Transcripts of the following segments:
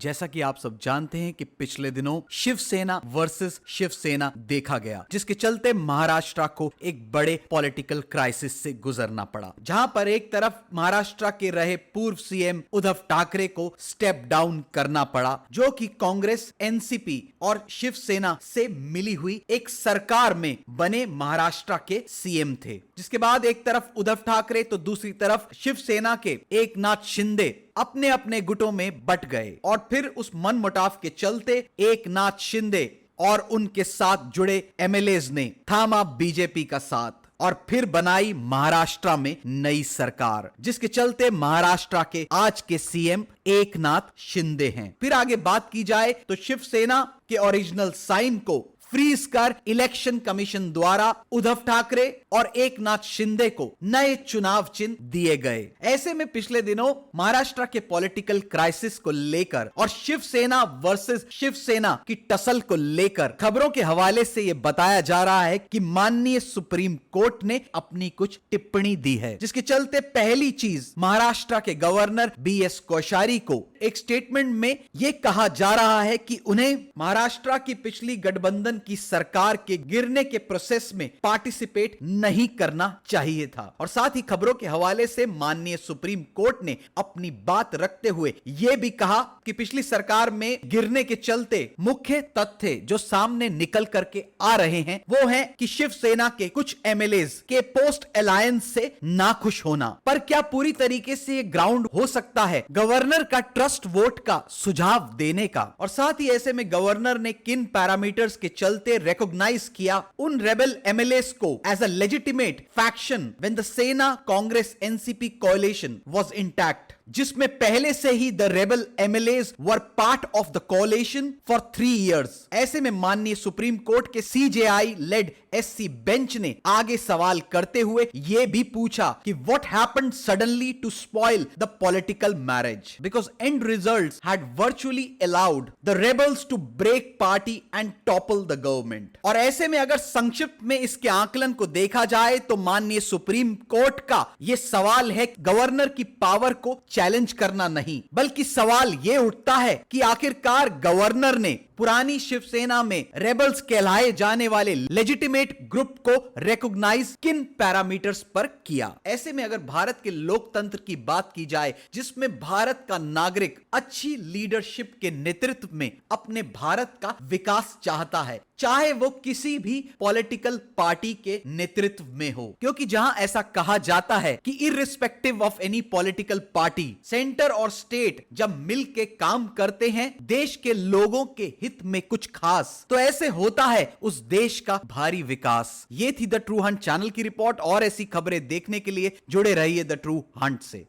जैसा कि आप सब जानते हैं कि पिछले दिनों शिवसेना वर्सेस शिवसेना देखा गया, जिसके चलते महाराष्ट्र को एक बड़े पॉलिटिकल क्राइसिस से गुजरना पड़ा, जहां पर एक तरफ महाराष्ट्र के रहे पूर्व सीएम उद्धव ठाकरे को स्टेप डाउन करना पड़ा, जो कि कांग्रेस, एनसीपी और शिवसेना से मिली हुई एक सरकार में बने महाराष्ट्र के सीएम थे। जिसके बाद एक तरफ उद्धव ठाकरे तो दूसरी तरफ शिवसेना के एकनाथ शिंदे अपने अपने गुटों में बट गए और फिर उस मनमुटाव के चलते एकनाथ शिंदे और उनके साथ जुड़े एमएलएज ने थामा बीजेपी का साथ और फिर बनाई महाराष्ट्र में नई सरकार, जिसके चलते महाराष्ट्र के आज के सीएम एकनाथ शिंदे हैं। फिर आगे बात की जाए तो शिवसेना के ओरिजिनल साइन को फ्रीज कर इलेक्शन कमीशन द्वारा उद्धव ठाकरे और एकनाथ शिंदे को नए चुनाव चिन्ह दिए गए। ऐसे में पिछले दिनों महाराष्ट्र के पॉलिटिकल क्राइसिस को लेकर और शिवसेना वर्सेस शिवसेना की टसल को लेकर खबरों के हवाले से यह बताया जा रहा है कि माननीय सुप्रीम कोर्ट ने अपनी कुछ टिप्पणी दी है, जिसके चलते पहली चीज महाराष्ट्र के गवर्नर बीएस कोश्यारी को एक स्टेटमेंट में यह कहा जा रहा है कि उन्हें महाराष्ट्र की पिछली गठबंधन की सरकार के गिरने के प्रोसेस में पार्टिसिपेट नहीं करना चाहिए था। और साथ ही खबरों के हवाले से माननीय सुप्रीम कोर्ट ने अपनी बात रखते हुए यह भी कहा कि पिछली सरकार में गिरने के चलते मुख्य तथ्य जो सामने निकल करके आ रहे हैं वो है कि शिवसेना के कुछ एमएलएज के पोस्ट अलायंस से नाखुश होना। पर क्या पूरी तरीके से ये ग्राउंड हो सकता है गवर्नर का ट्रस्ट वोट का सुझाव देने का? और साथ ही ऐसे में गवर्नर ने किन पैरामीटर्स के चलते रिकॉग्नाइज किया उन रेबल एमएलएस को as a legitimate faction when the Sena Congress NCP coalition was intact, जिसमें पहले से ही the rebel MLAs were part of the coalition for 3 years। ऐसे में माननीय सुप्रीम कोर्ट के सीजेआई लेड एससी बेंच ने आगे सवाल करते हुए यह भी पूछा कि what happened suddenly to spoil the political marriage, because end results had virtually allowed the rebels to break party and topple the government. और ऐसे में अगर संक्षिप्त में इसके आकलन को देखा जाए तो माननीय सुप्रीम कोर्ट का यह सवाल है गवर्नर की पावर को चैलेंज करना नहीं, बल्कि सवाल यह उठता है कि आखिरकार गवर्नर ने पुरानी शिवसेना में रेबल्स कहलाए जाने वाले लेजिटिमेट ग्रुप को रिकॉग्नाइज किन पैरामीटर्स पर किया। ऐसे में अगर भारत के लोकतंत्र की बात की जाए जिसमें भारत का नागरिक अच्छी लीडरशिप के नेतृत्व में अपने भारत का विकास चाहता है, चाहे वो किसी भी पॉलिटिकल पार्टी के नेतृत्व में हो, क्योंकि जहां ऐसा कहा जाता है कि irrespective of any political party, centre और स्टेट जब मिल के काम करते हैं देश के लोगों के हित में कुछ खास, तो ऐसे होता है उस देश का भारी विकास। ये थी द ट्रू हंट चैनल की रिपोर्ट और ऐसी खबरें देखने के लिए जुड़े रहिए द ट्रू हंट से।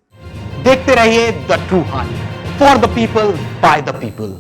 देखते रहिए the true Hunt, for the people, by the people.